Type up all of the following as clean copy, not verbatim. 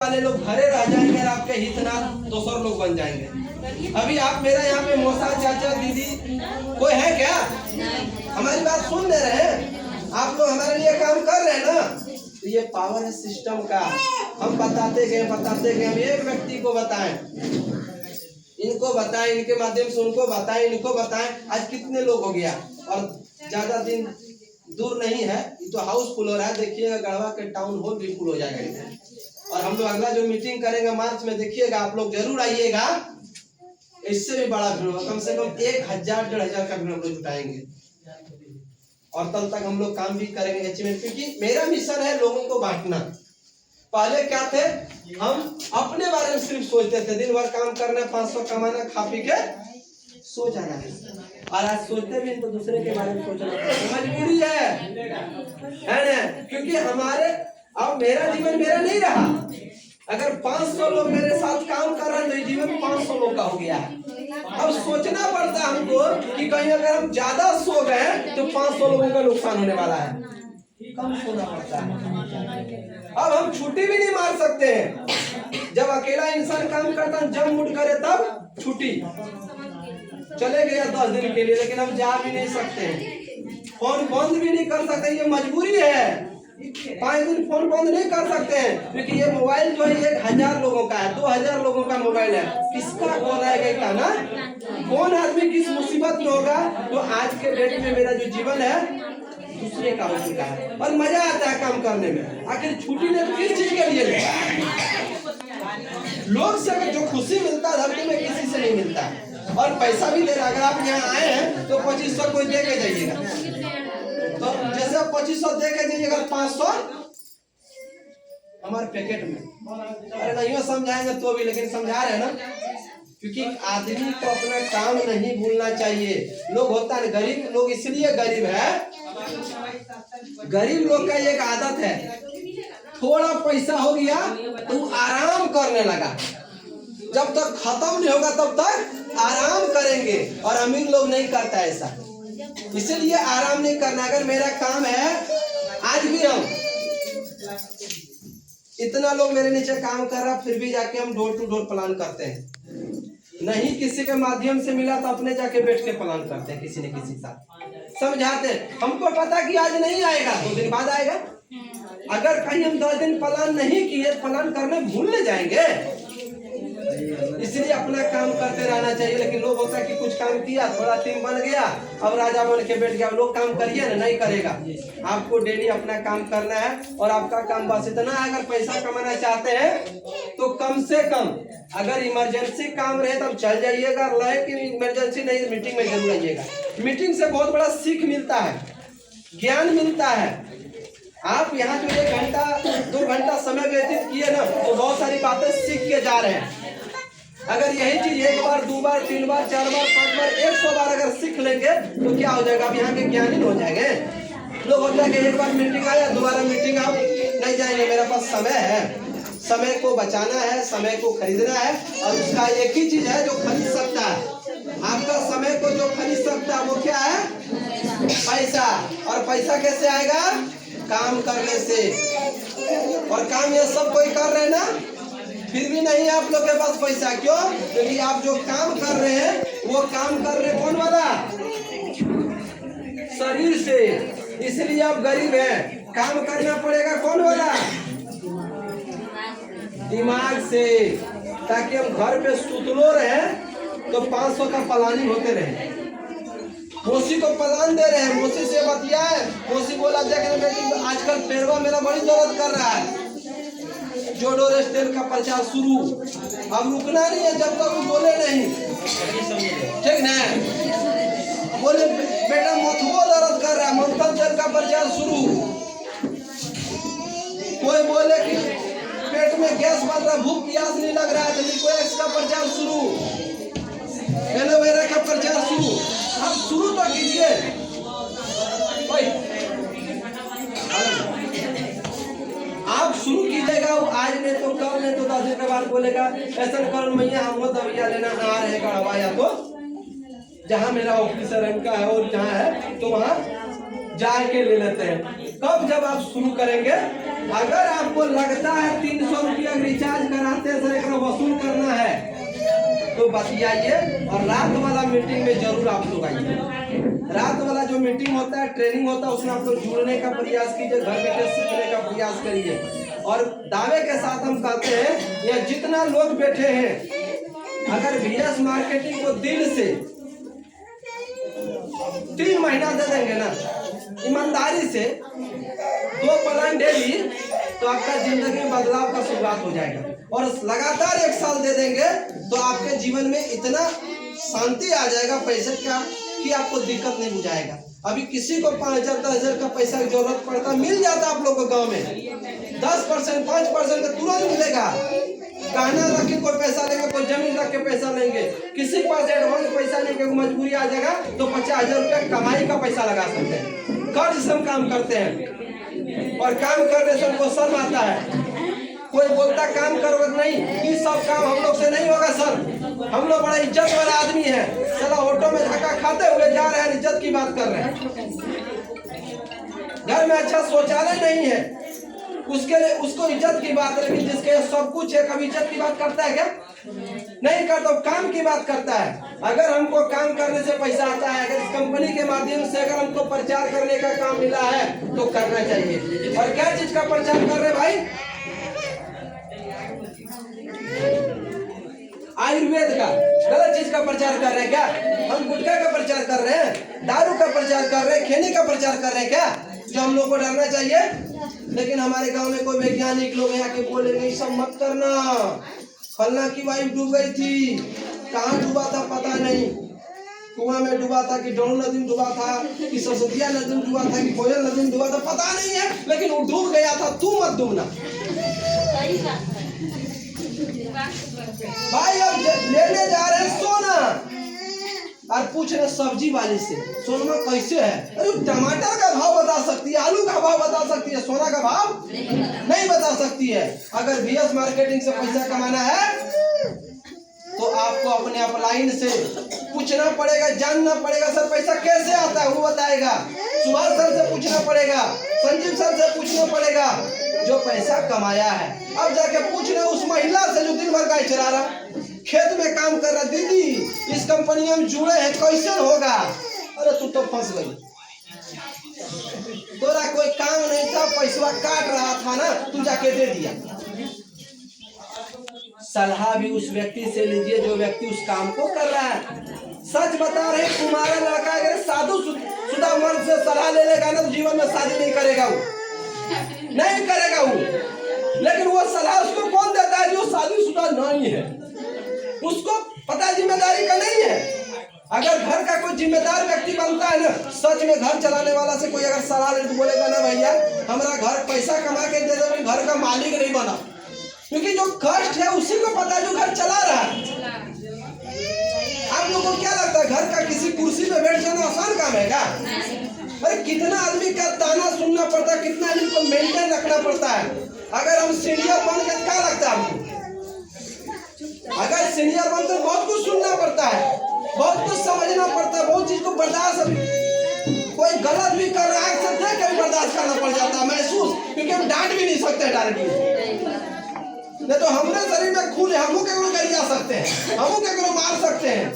वाले लोग घरे रह जाएंगे और आपके हितनाथ 200 लोग बन जाएंगे। अभी आप मेरा यहाँ पे मौसा चाचा दीदी कोई है क्या? हमारी बात सुन ले रहे हैं? आप लोग हमारे लिए काम कर रहे हैं ना? तो ये पावर है सिस्टम का। हम बताते गए हम एक व्यक्ति को बताएं, इनको बताएं, इनके माध्यम से उनको बताएं, इनको बताएं। आज कितने लोग हो गया और ज्यादा दिन दूर नहीं है, ये तो हाउसफुल हो रहा है। देखिएगा गढ़वा के टाउन हॉल भी फुल हो जाएगा। और हम लोग अगला जो मीटिंग करेंगे मार्च में, देखिएगा आप लोग जरूर आइएगा। इससे भी बड़ा भीड़ होगा, कम से कम 1000-1500 का भीड़ हम लोग जुटाएंगे। और तब तक हम लोग काम भी करेंगे अचीवमेंट, क्योंकि मेरा मिशन है लोगों को बांटना। पहले क्या थे, हम अपने बारे में सिर्फ सोचते थे, दिन भर काम करना, 500 कमाना, खा पी के सो जाना है। और आज सोचते भी तो दूसरे के बारे में सोचना मजबूरी है ना? क्योंकि हमारे अब मेरा जीवन मेरा नहीं रहा। अगर 500 लोग मेरे साथ काम कर रहे हैं तो जीवन 500 लोग का हो गया है। अब सोचना पड़ता है हमको कि कहीं अगर हम ज्यादा सो गए तो 500 लोगों का नुकसान होने वाला है। कम सोना पड़ता है। अब हम छुट्टी भी नहीं मार सकते हैं। जब अकेला इंसान काम करता है, जब मूड करे तब छुट्टी चले गया 10 दिन के लिए, लेकिन हम जा भी नहीं सकते हैं। फोन बंद भी नहीं कर सकते, ये मजबूरी है। 5 दिन फोन बंद नहीं कर सकते हैं, क्योंकि ये मोबाइल जो है 1000 लोगों का है, 2000 लोगों का मोबाइल है। किसका कॉल आएगा ना? कौन आदमी किस मुसीबत में होगा? तो आज के डेट में मेरा जो जीवन है दूसरे का हो चुका है और मजा आता है काम करने में। आखिर छुट्टी ने किस चीज के लिए? लोग से जो खुशी मिलता है धरती में किसी से नहीं मिलता। और पैसा भी दे रहा। अगर आप यहाँ आए हैं तो 2500 कोई दे के जाइएगा। तो जैसे 2500 दे के जाइएगा, 500 हमारे पैकेट में। अरे नहीं समझाएंगे तो भी, लेकिन समझा रहे हैं ना, क्योंकि आदमी को अपना काम नहीं भूलना चाहिए। लोग होता है गरीब लोग, इसलिए गरीब है। गरीब लोग का एक आदत है, थोड़ा पैसा हो गया तो आराम करने लगा। जब तक खत्म नहीं होगा तब तक आराम करेंगे। और अमीर लोग नहीं करता ऐसा, इसलिए आराम नहीं करना। अगर मेरा काम है, आज भी हम इतना लोग मेरे नीचे काम कर रहा, फिर भी जाके हम डोर टू डोर प्लान करते हैं। नहीं किसी के माध्यम से मिला तो अपने जाके बैठ के प्लान करते हैं, किसी न किसी साथ समझाते हैं। हमको पता कि आज नहीं आएगा, 2 दिन बाद आएगा। अगर कहीं हम 10 दिन प्लान नहीं किए, प्लान करने भूलने जाएंगे। इसलिए अपना काम करते रहना चाहिए। लेकिन लोग होता है कि कुछ काम किया, थोड़ा टीम बन गया, अब राजा बन के बैठ गया। लोग काम करिए ना, नहीं करेगा। आपको डेली अपना काम करना है। और आपका काम बस इतना है, अगर पैसा कमाना चाहते हैं तो कम से कम अगर इमरजेंसी काम रहे तब चल जाइएगा, लेकिन इमरजेंसी नहीं, मीटिंग में जरूर आइएगा। मीटिंग से बहुत बड़ा सीख मिलता है, ज्ञान मिलता है। आप यहाँ जो 1 घंटा 2 घंटा समय व्यतीत किए ना, तो बहुत सारी बातें सीख के जा रहे हैं। अगर यही चीज 1 बार 2 बार 3 बार 4 बार 5 बार 100 बार अगर सीख लेंगे तो क्या हो जाएगा? अब यहाँ के ज्ञानी हो जाएंगे। लोग होता है कि 1 बार मीटिंग आया, दोबारा मीटिंग आप नहीं जाएंगे। मेरे पास समय है, समय को बचाना है, समय को खरीदना है। और उसका एक ही चीज है जो खरीद सकता है। आपका समय को जो खरीद सकता है वो क्या है? पैसा। और पैसा कैसे आएगा? काम करने से। और काम ये सब कोई कर रहे हैं ना, फिर भी नहीं है आप लोग के पास पैसा। क्यों? क्योंकि आप जो काम कर रहे हैं वो काम कर रहे कौन वाला? शरीर से। इसलिए आप गरीब हैं। काम करना पड़ेगा कौन वाला? दिमाग से। ताकि हम घर पे सुतलो रहे तो 500 का प्लानिंग होते रहे। मौसी को प्लान दे रहे हैं, मौसी से बतियाए, मौसी बोला देख आजकल पैरवा मेरा बड़ी दर्द कर रहा है, जोडोरेस तेल का प्रचार शुरू। अब रुकना नहीं है जब तक वो बोले नहीं, ठीक ना? बोले बेटा मथुआ दर्द कर रहा है, मंथन तेल का प्रचार शुरू। कोई बोले कि पेट में गैस बन रहा, भूख प्यास नहीं लग रहा है, तो लिक्विड का प्रचार शुरू, एलोवेरा का प्रचार शुरू। अब शुरू तो कीजिए। आप शुरू कीजिएगा, आज नहीं तो कल, नहीं तो 10 दिन के बाद बोलेगा ऐसा करो मैया हम दवाइया लेना आ रहेगा हवाया। तो जहाँ मेरा ऑफिसर इनका है और जहाँ है तो वहाँ जाके ले लेते हैं। कब? जब आप शुरू करेंगे। अगर आपको लगता है 300 रुपया रिचार्ज कराते हैं सर एक वसूल करना है तो बतियाइए और रात वाला मीटिंग में जरूर आप लोग आइए। रात वाला जो मीटिंग होता है, ट्रेनिंग होता है, उसमें आप लोग जुड़ने का प्रयास कीजिए, घर बैठे सीखने का प्रयास करिए। और दावे के साथ हम कहते हैं यह जितना लोग बैठे हैं, अगर VS मार्केटिंग को दिल से 3 महीना दे देंगे ना ईमानदारी से 2 प्लान डेली, तो आपका जिंदगी में बदलाव का शुरुआत हो जाएगा। और लगातार 1 साल दे देंगे तो आपके जीवन में इतना शांति आ जाएगा पैसे का कि आपको दिक्कत नहीं बुझाएगा। अभी किसी को 5,000 10,000 का पैसा की जरूरत पड़ता, मिल जाता आप लोगों को गांव में 10% 5% का तुरंत मिलेगा। गहना रख के कोई पैसा लेंगे, कोई जमीन रख के पैसा लेंगे, किसी के पास एडवांस पैसा लेके मजबूरी आ जाएगा तो 50,000 रुपया कमाई का पैसा लगा सकते हैं। कर्ज से हम काम करते हैं और काम करने से हमको शर्म आता है। कोई बोलता काम करो नहीं, ये सब काम हम लोग से नहीं होगा सर, हम लोग बड़ा इज्जत वाला आदमी है। चलो ऑटो में धक्का खाते हुए जा रहे हैं, इज्जत की बात कर रहे हैं। घर में अच्छा शौचालय नहीं है, उसके लिए उसको इज्जत की बात है। लेकिन जिसके सब कुछ है कभी इज्जत की बात करता है क्या? नहीं करता, काम की बात करता है। अगर हमको काम करने से पैसा आता है, अगर इस कंपनी के माध्यम से अगर हमको प्रचार करने का काम मिला है तो करना चाहिए। और क्या चीज का प्रचार कर रहे भाई? आयुर्वेद का। गलत चीज का प्रचार कर रहे हैं क्या? हम गुटखा का प्रचार कर रहे हैं, दारू का प्रचार कर रहे हैं, खैनी का प्रचार कर रहे हैं क्या? जो हम लोग को डरना चाहिए। लेकिन हमारे गांव में कोई वैज्ञानिक लोग हैं आके बोले नहीं सब मत करना, फलना की वाइफ डूब गई थी, कहाँ डूबा था पता नहीं, कुआं में डूबा था कि डोनू नदी में डूबा था कि सरस्वतिया नदी में डूबा था कि कोयल नदी में डूबा था पता नहीं है, लेकिन वो डूब गया था, तू मत डूबना। भाई अब लेने जा रहे हैं सोना और पूछ रहे सब्जी वाली से सोना कैसे है? अरे टमाटर का भाव बता सकती है, आलू का भाव बता सकती है, सोना का भाव नहीं बता सकती है। अगर VS मार्केटिंग से पैसा कमाना है तो आपको अपने अपलाइन से पूछना पड़ेगा, जानना पड़ेगा सर पैसा कैसे आता है, वो बताएगा। सुभाष सर से पूछना पड़ेगा, संजीव सर से पूछना पड़ेगा जो पैसा कमाया है। अब जाके पूछ रहे उस महिला से जो दिन भर गाय चरा रहा, खेत में काम कर रहा, दीदी इस कंपनी में जुड़े हैं कैसे होगा? अरे तू तो फंस गई, तोरा कोई काम नहीं था, पैसा काट रहा था ना, तू जाके दे दिया। सलाह भी उस व्यक्ति से लीजिए जो व्यक्ति उस काम को कर रहा है। सच बता रहे तुम्हारा लड़का अगर साधु शुदा मर्द से सलाह ले लेगा ना तो जीवन में शादी नहीं करेगा, वो नहीं करेगा वो। लेकिन वो सलाह उसको कौन देता है जो शादीशुदा नहीं है, उसको पता जिम्मेदारी का नहीं है। अगर घर का कोई जिम्मेदार व्यक्ति बनता है ना, सच में घर चलाने वाला से कोई अगर सलाह ले तो बोलेगा ना भैया हमारा घर पैसा कमा के दे दो, घर का मालिक नहीं बना, क्योंकि जो कष्ट है उसी को पता है जो घर चला रहा है। आप लोगों को क्या लगता है घर का किसी कुर्सी पे बैठ जाना आसान काम है क्या? अरे कितना आदमी का ताना सुनना पड़ता है, कितना आदमी को मेंटेन रखना पड़ता है। अगर हम सीनियर बन गए क्या लगता है आपको? अगर सीनियर बन तो बहुत कुछ सुनना पड़ता है, बहुत कुछ समझना पड़ता है, बहुत चीज को बर्दाश्त, कोई गलत भी कर रहा है देख के भी बर्दाश्त करना पड़ जाता है महसूस, क्योंकि हम डांट भी नहीं सकते डायरेक्टली। नहीं तो हमने शरीर में खून है, हमू केकरो गरिया सकते हैं, हमू केकरो मार सकते हैं,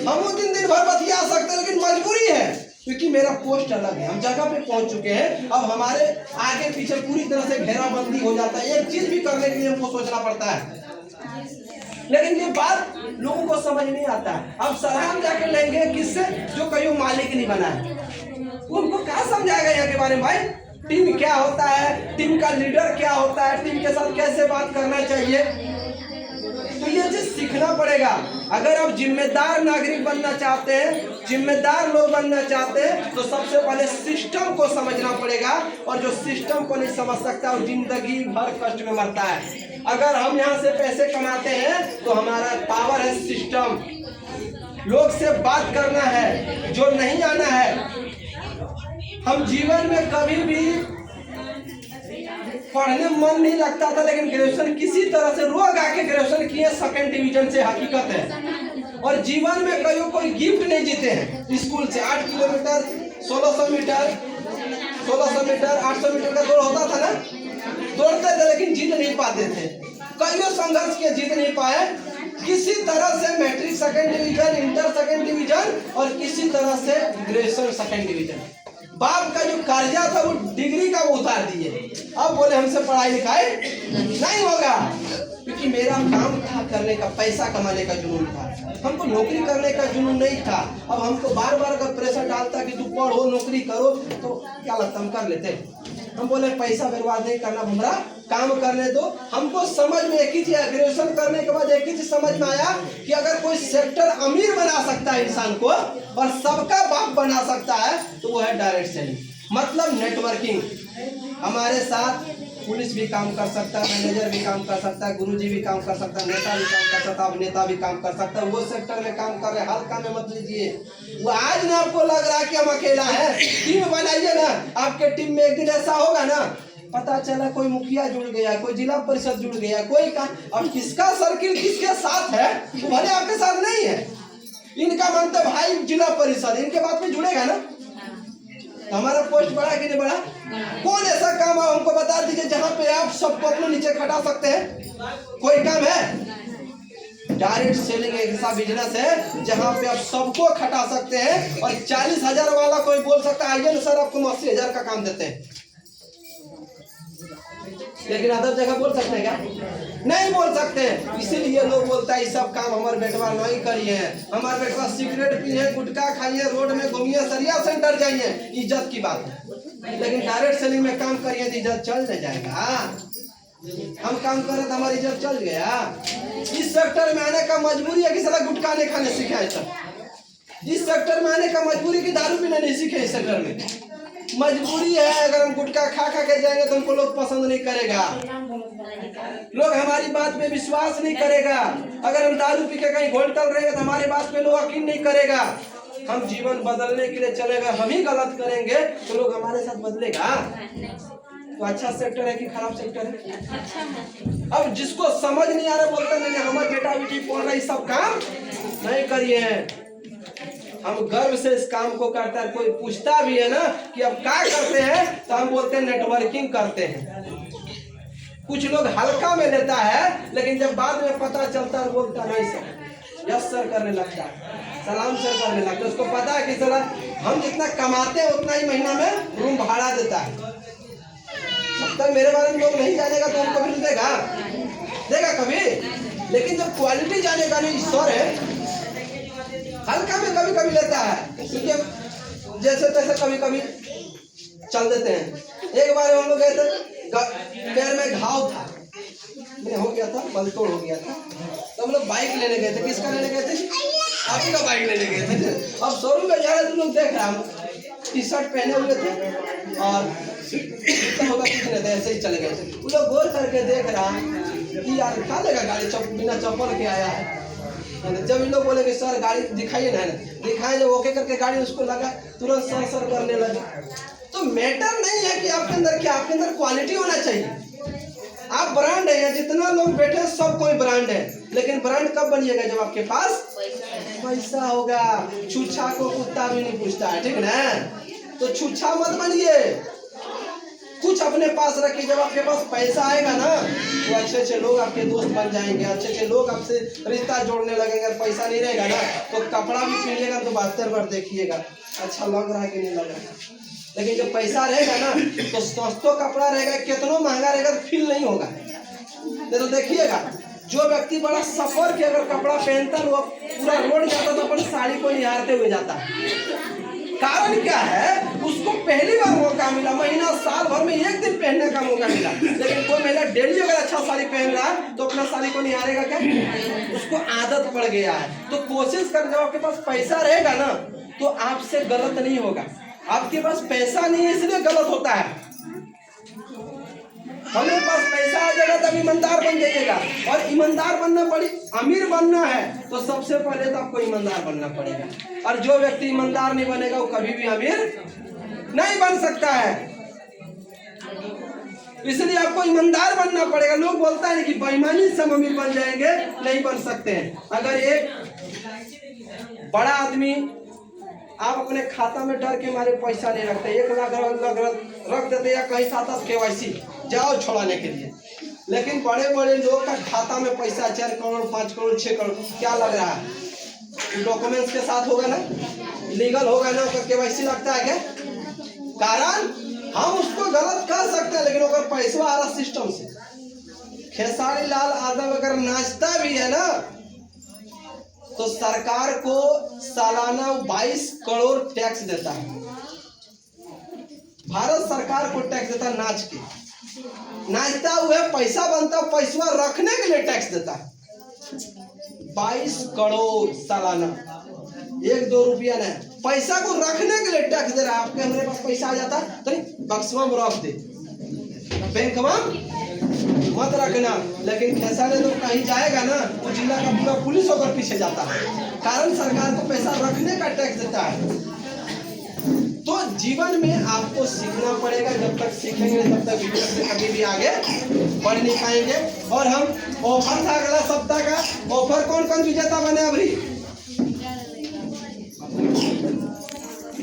हमू दिन भर बतिया सकते हैं, लेकिन मजबूरी है क्योंकि मेरा पोस्ट अलग है, हम जगह पे पहुंच चुके हैं। अब हमारे आगे पीछे पूरी तरह से घेराबंदी हो जाता है, एक चीज भी करने के लिए हमको सोचना पड़ता है। लेकिन ये बात लोगों को समझ नहीं आता है। अब सलाह जाके लेंगे किससे जो कहीं मालिक नहीं बना है, उनको क्या समझाएगा यहाँ के बारे में? भाई टीम क्या होता है, टीम का लीडर क्या होता है, टीम के साथ कैसे बात करना चाहिए, तो ये चीज सीखना पड़ेगा। अगर आप जिम्मेदार नागरिक बनना चाहते हैं, जिम्मेदार लोग बनना चाहते हैं, तो सबसे पहले सिस्टम को समझना पड़ेगा। और जो सिस्टम को नहीं समझ सकता वो जिंदगी भर कष्ट में मरता है। अगर हम यहाँ से पैसे कमाते हैं तो हमारा पावर है सिस्टम, लोग से बात करना है, जो नहीं आना है। हम जीवन में कभी भी पढ़ने मन नहीं लगता था, लेकिन ग्रेजुएशन किसी तरह से रोग आके ग्रेजुएशन किए, सेकंड डिवीजन से, हकीकत है। और जीवन में कोई गिफ्ट नहीं जीते हैं स्कूल से, 8 किलोमीटर 1600 मीटर 1600 मीटर 800 मीटर का दौड़ होता था ना, दौड़ते थे लेकिन जीत नहीं पाते थे। कईयों संघर्ष के जीत नहीं पाए। किसी तरह से matric second division, inter second division और किसी तरह से ग्रेजुएशन सेकंड डिवीजन। बाप का जो कर्जा था वो डिग्री का वो उतार दिए। अब बोले हमसे पढ़ाई लिखाई नहीं होगा, क्योंकि मेरा काम था करने का, पैसा कमाने का जुनून था, हमको नौकरी करने का जुनून नहीं था। अब हमको बार बार अगर प्रेशर डालता कि तू पढ़ो नौकरी करो तो क्या लगता हम कर लेते। हम बोले पैसा बर्बाद नहीं करना, हमारा काम करने दो। हमको समझ में एक ही चीज, ग्रेजुएशन करने के बाद एक ही चीज समझ में आया कि अगर कोई सेक्टर अमीर बना सकता है इंसान को और सबका बाप बना सकता है तो वो है डायरेक्ट सेलिंग, मतलब नेटवर्किंग। हमारे साथ पुलिस भी काम कर सकता है, मैनेजर भी काम कर सकता है, गुरुजी भी काम कर सकता है, नेता भी काम कर सकता है, अभिनेता भी काम कर सकता है। वो सेक्टर में काम कर रहे, हल्का में मत लीजिए। वो आज ना आपको लग रहा है कि हम अकेला है, टीम बनाइए ना। आपके टीम में एक दिन ऐसा होगा ना, पता चला कोई मुखिया जुड़ गया, कोई जिला परिषद जुड़ गया, कोई का, अब किसका सर्किल किसके साथ है वो भले आपके साथ नहीं है। इनका मानते भाई जिला परिषद, इनके बात में जुड़ेगा ना, हमारा पोस्ट बढ़ा कि नहीं बढ़ा। कौन ऐसा काम है हमको बता दीजिए जहां पे आप सबको अपने नीचे खटा सकते हैं। कोई काम है? डायरेक्ट सेलिंग एक ऐसा बिजनेस है जहां पे आप सबको खटा सकते हैं। और 40,000 वाला कोई बोल सकता है आइए ना सर आपको 80,000 का काम देते हैं, लेकिन अदर जगह बोल सकते हैं क्या? नहीं बोल सकते। इसीलिए लोग बोलता है सब काम हमारे बेटवा नहीं करिए, हमारे बेटवा सिगरेट पिए, गुटखा खाइए, रोड में घूमिए, सरिया सेंटर जाइए, इज्जत की बात है। लेकिन डायरेक्ट सेलिंग में काम करिए तो इज्जत चल नहीं जाएगा। हम काम कर रहे तो हमारी इज्जत चल गया। इस सेक्टर में आने का मजबूरी है कि साला गुटखा नहीं खाने सीखा है सब। इस सेक्टर में आने का मजबूरी की दारू पीना नहीं सीखे। इस सेक्टर में मजबूरी है, अगर हम गुटखा खा के जाएंगे तो हमको लोग पसंद नहीं करेगा, लोग हमारी बात पे विश्वास नहीं करेगा। अगर हम दारू पी के कहीं घोलटल रहेंगे तो हमारी बात पे लोग यकीन नहीं करेगा। हम जीवन बदलने के लिए चलेगा, हम ही गलत करेंगे तो लोग हमारे साथ बदलेगा। तो अच्छा सेक्टर है कि खराब सेक्टर है? अब जिसको समझ नहीं आ रहा बोलते नहीं हमारे बेटा बेटी पढ़ रही, सब काम नहीं करिए। हम गर्व से इस काम को करते हैं। कोई पूछता भी है ना कि अब क्या करते हैं तो हम बोलते हैं नेटवर्किंग करते हैं। कुछ लोग हल्का में लेता है लेकिन जब बाद में पता चलता है बोलता नहीं सर, यस सर करने लगता है, सलाम सर करने लगता है। उसको पता है कि सर हम जितना कमाते हैं उतना ही महीना में रूम भाड़ा देता है। जब तक मेरे बारे में लोग नहीं जानेगा तो उनको भी देगा कभी, लेकिन जब क्वालिटी जानेगा नहीं ईश्वर है, हल्का में कभी कभी लेता है, क्योंकि जैसे तैसे कभी कभी चल देते हैं। एक बार हम लोग गए थे, पैर में घाव था, हो गया था, बलतोड़ हो गया था, तो हम लोग बाइक लेने गए थे। किसका लेने गए थे? आप ही का बाइक लेने गए थे। अब शोरूम में जा रहे थे, लोग देख रहे हम टी शर्ट पहने हुए थे और होगा कुछ नहीं था, ऐसे ही चले गए थे। वो लोग गौर करके देख रहा कि यार क्या लगा गाड़ी बिना चप्पल के आया है। जब इन लोग बोले कि सर गाड़ी दिखाइए ना, दिखाए, जब ओके करके गाड़ी उसको लगा तुरंत सर सर करने लगे। तो मैटर नहीं है कि आपके अंदर क्या, आपके अंदर क्वालिटी होना चाहिए। आप ब्रांड है, जितना लोग बैठे सब कोई ब्रांड है, लेकिन ब्रांड कब बनिएगा? जब आपके पास पैसा होगा। छूछा को कुत्ता भी नहीं पूछता है, ठीक ना? तो छूछा मत बनिए, कुछ अपने पास रखिए। जब आपके पास पैसा आएगा ना तो अच्छे अच्छे लोग आपके दोस्त बन जाएंगे, अच्छे अच्छे लोग आपसे रिश्ता जोड़ने लगेंगे। अगर पैसा नहीं रहेगा ना तो कपड़ा भी पहनिएगा तो 72 बार देखिएगा अच्छा लग रहा है कि नहीं लग रहा है। लेकिन जब पैसा रहेगा ना तो सस्तो कपड़ा रहेगा, कितना महंगा रहेगा तो फील नहीं होगा। तो देखिएगा जो व्यक्ति बड़ा सफर के अगर कपड़ा पहनता है वो पूरा रोड जाता तो अपनी साड़ी को निहारते हुए जाता है। कारण क्या है? उसको पहली बार मौका मिला, महीना साल भर में एक दिन पहनने का मौका मिला। लेकिन कोई महिला डेली अगर अच्छा साड़ी पहन रहा है तो अपना साड़ी को निहारेगा क्या? उसको आदत पड़ गया है। तो कोशिश कर, जब आपके पास पैसा रहेगा ना तो आपसे गलत नहीं होगा। आपके पास पैसा नहीं है इसलिए गलत होता है। हमारे पास पैसा आ जाएगा तब ईमानदार बन जाइएगा। और ईमानदार बनना पड़े, अमीर बनना है तो सबसे पहले तो आपको ईमानदार बनना पड़ेगा। और जो व्यक्ति ईमानदार नहीं बनेगा वो कभी भी अमीर नहीं बन सकता है। इसलिए आपको ईमानदार बनना पड़ेगा। लोग बोलता है कि बेईमानी से हम अमीर बन जाएंगे, नहीं बन सकते हैं। अगर एक बड़ा आदमी आप अपने खाता में डर के मारे पैसा नहीं रखते, 1 लाख रख देते या कहीं साथ KYC जाओ छुड़ाने के लिए। लेकिन बड़े बड़े लोग का खाता में पैसा 4 करोड़ 5 करोड़ 6 करोड़ क्या लग रहा है? डॉक्यूमेंट्स के साथ होगा ना, लीगल होगा ना, KYC लगता है क्या? कारण हम उसको गलत कर सकते हैं, लेकिन अगर पैसा आ रहा सिस्टम से। खेसारी लाल यादव अगर नाचता भी है ना तो सरकार को सालाना 22 करोड़ टैक्स देता है। भारत सरकार को टैक्स देता है नाच के, नाचता हुआ पैसा बनता, पैसा रखने के लिए टैक्स देता है 22 करोड़ सालाना, 1-2 रुपया नहीं, पैसा को रखने के लिए टैक्स दे रहा है। आपके हमारे पास पैसा आ जाता तो नहीं बक्सवा में रख दे, बैंक में मत रखना। लेकिन खेसारी तो कहीं जाएगा ना तो जिला का पूरा पुलिस होकर पीछे जाता है, कारण सरकार को पैसा रखने का टैक्स देता है। तो जीवन में आपको सीखना पड़ेगा, जब तक सीखेंगे तब तक जीवन से कभी भी आगे बढ़ नहीं पाएंगे। और हम ऑफर था अगला सप्ताह का, ऑफर कौन कौन विजेता बने अभी